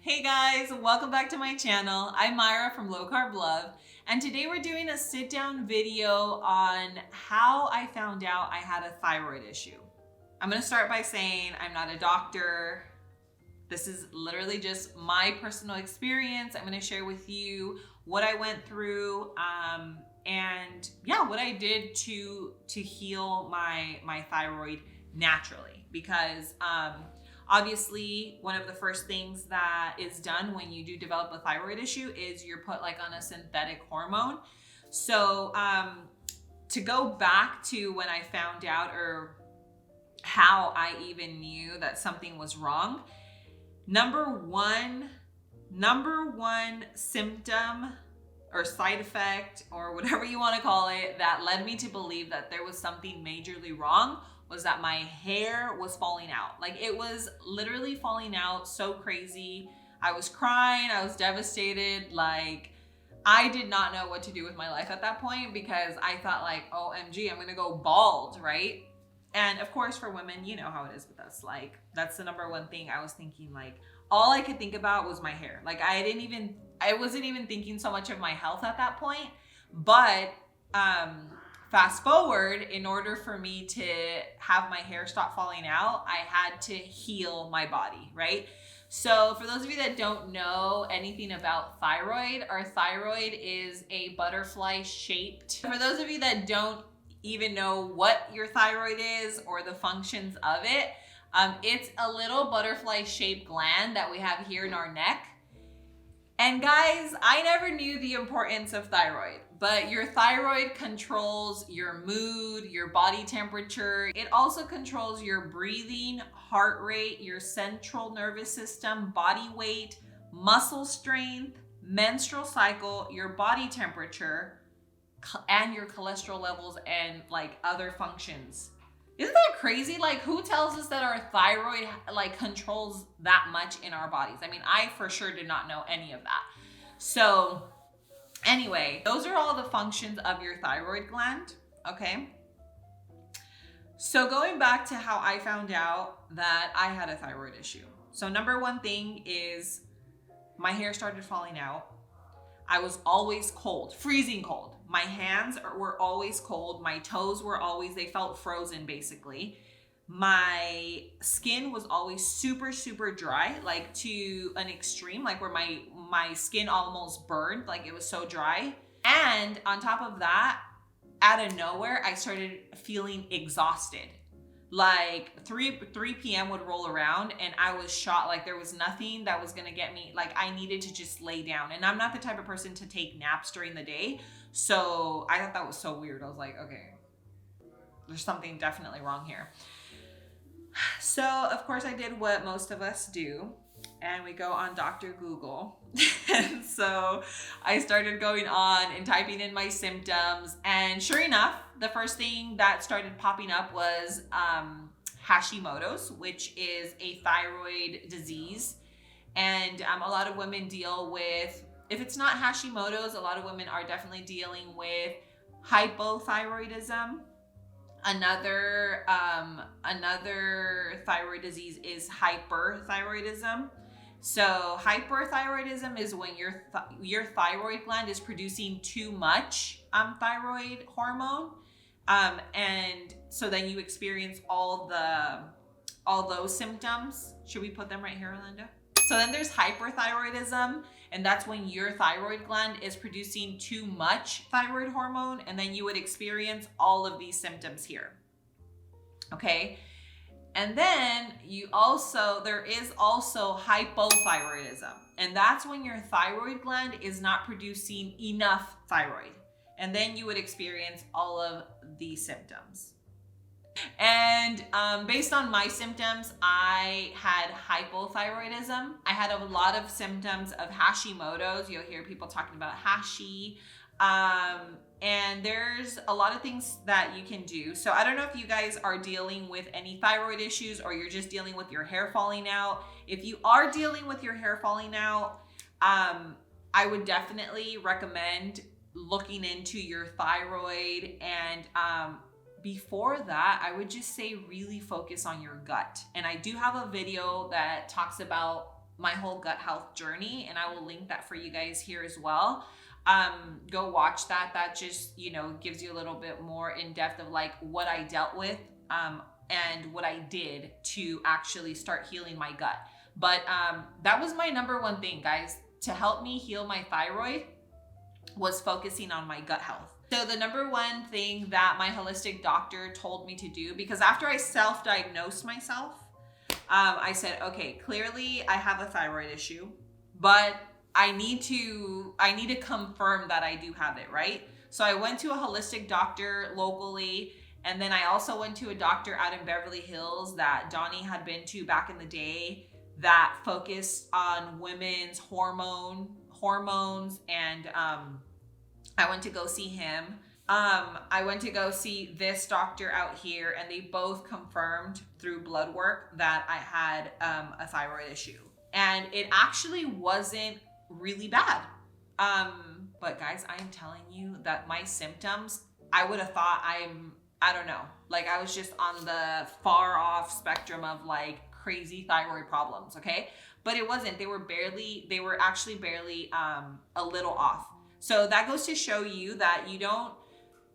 Hey guys, welcome back to my channel. I'm Myra from Low Carb Love, and today we're doing a sit down video on how I found out I had a thyroid issue. I'm gonna start by saying I'm not a doctor. This is literally just my personal experience. I'm gonna share with you what I went through and yeah, what I did to heal my thyroid naturally, because obviously, one of the first things that is done when you do develop a thyroid issue is you're put like on a synthetic hormone. So to go back to when I found out, or how I even knew that something was wrong, number one symptom or side effect or whatever you want to call it that led me to believe that there was something majorly wrong was that my hair was falling out. Like, it was literally falling out so crazy. I was crying, I was devastated. Like, I did not know what to do with my life at that point, because I thought like, OMG, I'm gonna go bald, right? And of course, for women, you know how it is with us. Like, that's the number one thing I was thinking. Like, all I could think about was my hair. Like, I wasn't even thinking so much of my health at that point. But fast forward, in order for me to have my hair stop falling out, I had to heal my body, right? So for those of you that don't know anything about thyroid, our thyroid is a butterfly shaped. For those of you that don't even know what your thyroid is or the functions of it, it's a little butterfly shaped gland that we have here in our neck. And guys, I never knew the importance of thyroid, but your thyroid controls your mood, your body temperature. It also controls your breathing, heart rate, your central nervous system, body weight, muscle strength, menstrual cycle, your body temperature, and your cholesterol levels, and like other functions. Isn't that crazy? Like, who tells us that our thyroid like controls that much in our bodies? I mean, I for sure did not know any of that. So anyway, those are all the functions of your thyroid gland, okay? So going back to how I found out that I had a thyroid issue. So number one thing is my hair started falling out. I was always cold, freezing cold. My hands were always cold. My toes were always, they felt frozen basically. My skin was always super, super dry, like to an extreme, like where my skin almost burned, like it was so dry. And on top of that, out of nowhere, I started feeling exhausted. Like 3 p.m. would roll around and I was shot. Like, there was nothing that was gonna get me. Like, I needed to just lay down. And I'm not the type of person to take naps during the day. So I thought that was so weird. I was like, okay, there's something definitely wrong here. So of course I did what most of us do, and we go on Dr. Google. And so I started going on and typing in my symptoms, and sure enough, the first thing that started popping up was Hashimoto's, which is a thyroid disease. And a lot of women deal with, if it's not Hashimoto's, a lot of women are definitely dealing with hypothyroidism. Another thyroid disease is hyperthyroidism. So hyperthyroidism is when your thyroid gland is producing too much thyroid hormone, and so then you experience all those symptoms. Should we put them right here, Orlando? So then there's hyperthyroidism, and that's when your thyroid gland is producing too much thyroid hormone, and then you would experience all of these symptoms here. Okay? And then there is also hypothyroidism, and that's when your thyroid gland is not producing enough thyroid, and then you would experience all of these symptoms. And based on my symptoms, I had hypothyroidism. I had a lot of symptoms of Hashimoto's. You'll hear people talking about Hashi. And there's a lot of things that you can do. So I don't know if you guys are dealing with any thyroid issues, or you're just dealing with your hair falling out. If you are dealing with your hair falling out, I would definitely recommend looking into your thyroid. And before that, I would just say really focus on your gut. And I do have a video that talks about my whole gut health journey, and I will link that for you guys here as well. Go watch that. That just, gives you a little bit more in depth of like what I dealt with, and what I did to actually start healing my gut. But that was my number one thing, guys, to help me heal my thyroid, was focusing on my gut health. So the number one thing that my holistic doctor told me to do, because after I self-diagnosed myself, I said, okay, clearly I have a thyroid issue, but I need to confirm that I do have it, right? So I went to a holistic doctor locally, and then I also went to a doctor out in Beverly Hills that Donnie had been to back in the day, that focused on women's hormones, and I went to go see him. I went to go see this doctor out here, and they both confirmed through blood work that I had a thyroid issue. And it actually wasn't really bad. But guys, I am telling you that my symptoms, I would have thought I don't know, like I was just on the far off spectrum of like crazy thyroid problems, okay? But it wasn't. They were actually barely a little off. So that goes to show you that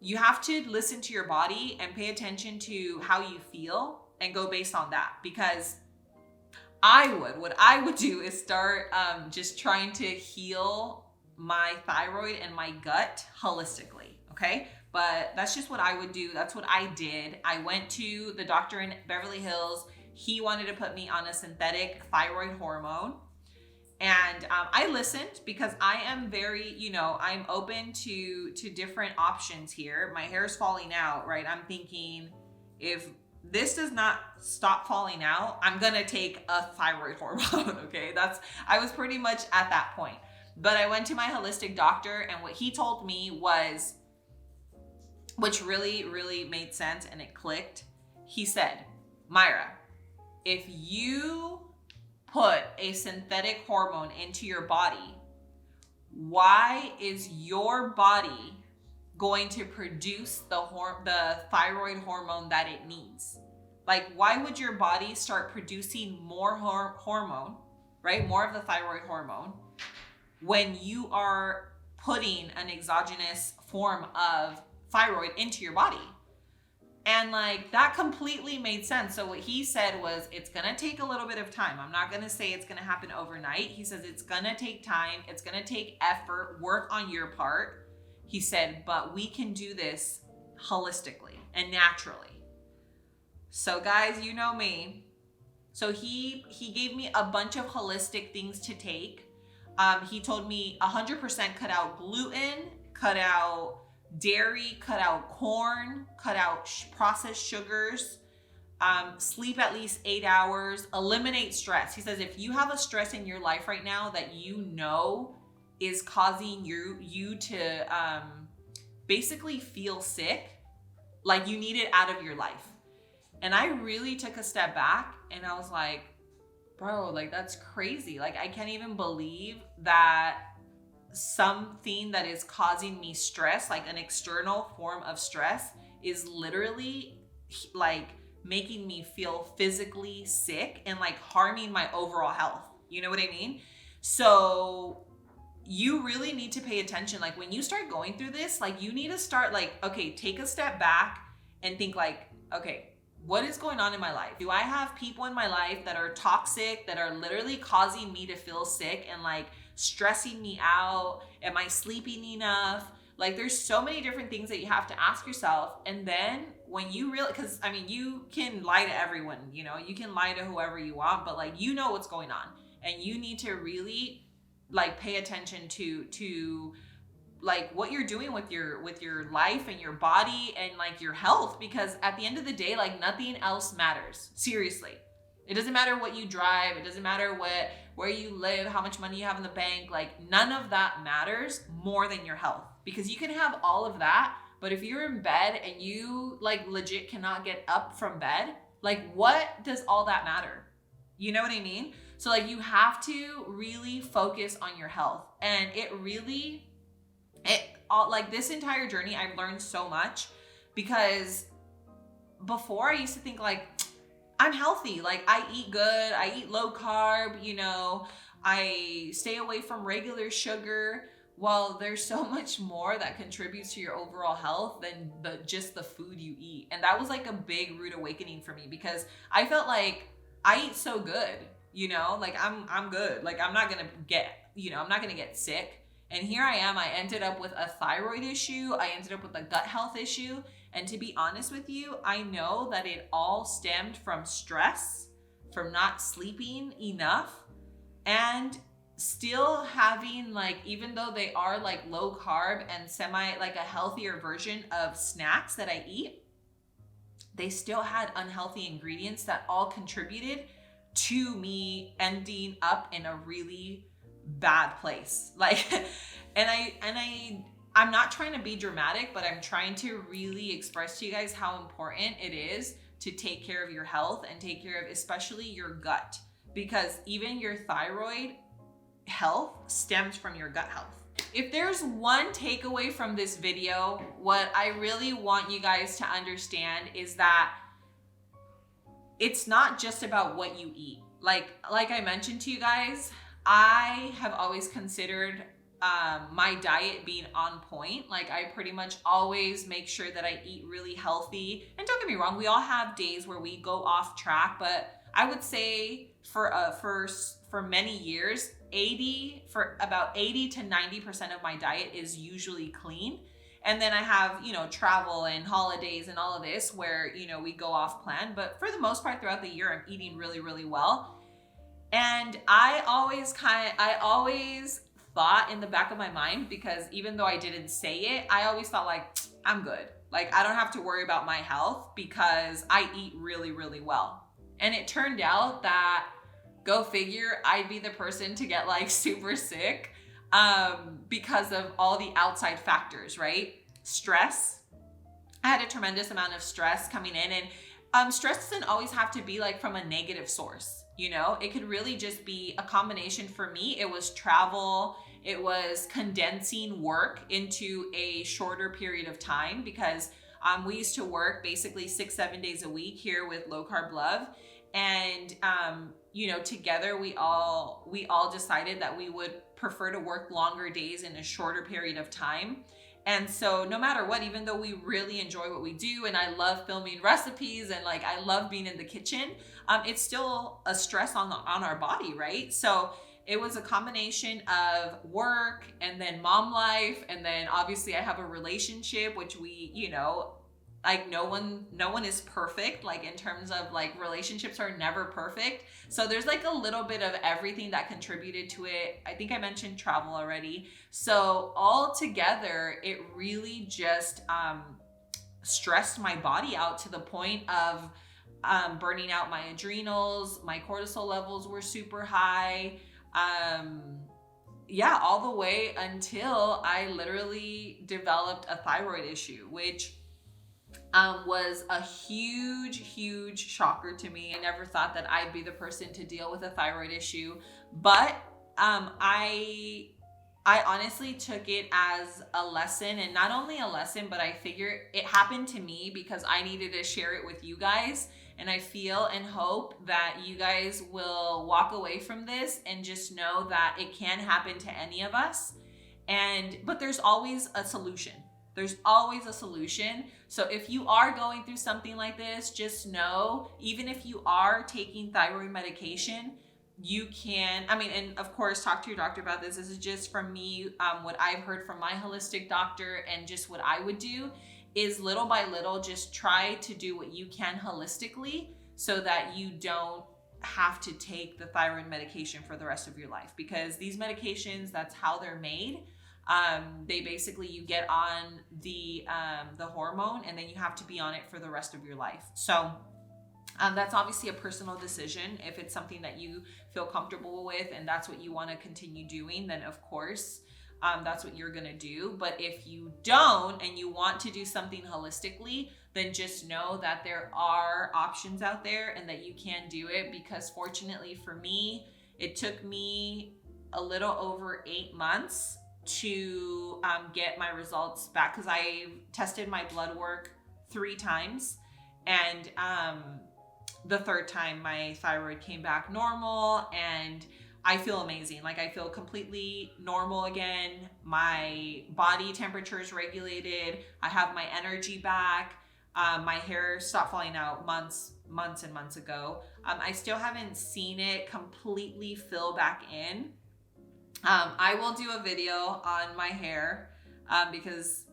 you have to listen to your body and pay attention to how you feel and go based on that. Because what I would do is start just trying to heal my thyroid and my gut holistically, okay? But that's just what I would do. That's what I did. I went to the doctor in Beverly Hills. He wanted to put me on a synthetic thyroid hormone. And I listened, because I am very, I'm open to different options here. My hair is falling out, right? I'm thinking, if this does not stop falling out, I'm gonna take a thyroid hormone, okay? I was pretty much at that point. But I went to my holistic doctor, and what he told me was, which really, really made sense and it clicked. He said, Myra, if you put a synthetic hormone into your body, why is your body going to produce the thyroid hormone that it needs? Like, why would your body start producing more hormone, right? More of the thyroid hormone, when you are putting an exogenous form of thyroid into your body? And like, that completely made sense. So what he said was, it's gonna take a little bit of time. I'm not gonna say it's gonna happen overnight. He says it's gonna take time. It's gonna take effort, work on your part. He said, but we can do this holistically and naturally. So guys, you know me. So he gave me a bunch of holistic things to take. He told me 100% cut out gluten, cut out dairy, cut out corn, cut out processed sugars, sleep at least 8 hours, eliminate stress. He says, if you have a stress in your life right now that is causing you to basically feel sick, like you need it out of your life. And I really took a step back, and I was like, bro, like that's crazy. Like, I can't even believe that something that is causing me stress, like an external form of stress, is literally like making me feel physically sick and like harming my overall health. You know what I mean? So you really need to pay attention. Like, when you start going through this, like you need to start like, okay, take a step back and think like, okay, what is going on in my life? Do I have people in my life that are toxic, that are literally causing me to feel sick and like stressing me out? Am I sleeping enough? Like, there's so many different things that you have to ask yourself. And then when you really, because I mean, you can lie to everyone, you can lie to whoever you want, but like, what's going on, and you need to really like pay attention to like what you're doing with your life and your body and like your health, because at the end of the day, like nothing else matters. Seriously. It doesn't matter what you drive. It doesn't matter where you live, how much money you have in the bank. Like, none of that matters more than your health, because you can have all of that, but if you're in bed and you like legit cannot get up from bed, like what does all that matter? You know what I mean? So like, you have to really focus on your health. And like this entire journey, I've learned so much, because before I used to think like, I'm healthy. Like I eat good, I eat low carb, you know, I stay away from regular sugar. Well, there's so much more that contributes to your overall health than just the food you eat. And that was like a big rude awakening for me, because I felt like I eat so good, you know, like I'm good. Like I'm not going to get, you know, I'm not going to get sick. And here I am, I ended up with a thyroid issue. I ended up with a gut health issue. And to be honest with you, I know that it all stemmed from stress, from not sleeping enough, and still having, like, even though they are like low carb and semi like a healthier version of snacks that I eat, they still had unhealthy ingredients that all contributed to me ending up in a really bad place. Like, I'm not trying to be dramatic, but I'm trying to really express to you guys how important it is to take care of your health and take care of especially your gut, because even your thyroid health stems from your gut health. If there's one takeaway from this video, what I really want you guys to understand is that it's not just about what you eat. Like I mentioned to you guys, I have always considered my diet being on point. Like I pretty much always make sure that I eat really healthy. And don't get me wrong, we all have days where we go off track, but I would say for many years, about 80 to 90% of my diet is usually clean. And then I have, you know, travel and holidays and all of this where, you know, we go off plan. But for the most part throughout the year, I'm eating really, really well. And I always thought in the back of my mind, because even though I didn't say it, I always thought like, I'm good. Like I don't have to worry about my health because I eat really, really well. And it turned out that, go figure, I'd be the person to get like super sick because of all the outside factors, right? Stress. I had a tremendous amount of stress coming in, and stress doesn't always have to be like from a negative source. You know, it could really just be a combination. For me, it was travel. It was condensing work into a shorter period of time, because we used to work basically 6-7 days a week here with Low Carb Love. And, you know, together we all decided that we would prefer to work longer days in a shorter period of time. And so no matter what, even though we really enjoy what we do, and I love filming recipes and like I love being in the kitchen, it's still a stress on our body, right? So it was a combination of work and then mom life. And then obviously I have a relationship, which we, you know, like no one is perfect. Like in terms of like relationships are never perfect. So there's like a little bit of everything that contributed to it. I think I mentioned travel already. So all together, it really just stressed my body out to the point of burning out my adrenals. My cortisol levels were super high. Yeah, all the way until I literally developed a thyroid issue, which was a huge shocker to me. I never thought that I'd be the person to deal with a thyroid issue, but I honestly took it as a lesson, and not only a lesson, but I figured it happened to me because I needed to share it with you guys. And I feel and hope that you guys will walk away from this and just know that it can happen to any of us. But there's always a solution. There's always a solution. So if you are going through something like this, just know, even if you are taking thyroid medication, you can, and of course, talk to your doctor about this. This is just from me, what I've heard from my holistic doctor, and just what I would do is little by little, just try to do what you can holistically so that you don't have to take the thyroid medication for the rest of your life. Because these medications, that's how they're made. They basically, you get on the hormone and then you have to be on it for the rest of your life. So that's obviously a personal decision. If it's something that you feel comfortable with and that's what you want to continue doing, then of course, that's what you're going to do. But if you don't and you want to do something holistically, then just know that there are options out there and that you can do it. Because fortunately for me, it took me a little over 8 months to get my results back, because I tested my blood work 3 times, and the third time my thyroid came back normal, and I feel amazing. Like I feel completely normal again. My body temperature is regulated. I have my energy back. My hair stopped falling out months and months ago. I still haven't seen it completely fill back in. I will do a video on my hair because,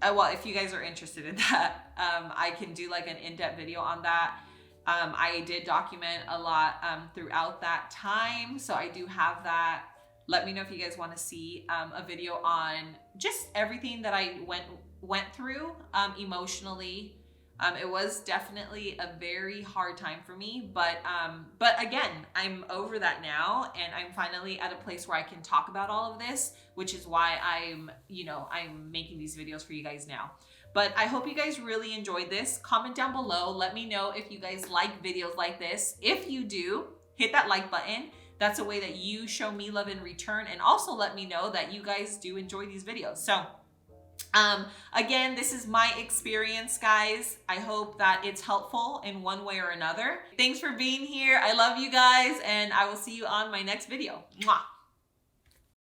well, if you guys are interested in that, I can do like an in-depth video on that. I did document a lot throughout that time, so I do have that. Let me know if you guys want to see a video on just everything that I went through emotionally. It was definitely a very hard time for me, but again, I'm over that now, and I'm finally at a place where I can talk about all of this, which is why I'm making these videos for you guys now. But I hope you guys really enjoyed this. Comment down below. Let me know if you guys like videos like this. If you do, hit that like button. That's a way that you show me love in return, and also let me know that you guys do enjoy these videos. So again, this is my experience, guys. I hope that it's helpful in one way or another. Thanks for being here. I love you guys, and I will see you on my next video. Mwah.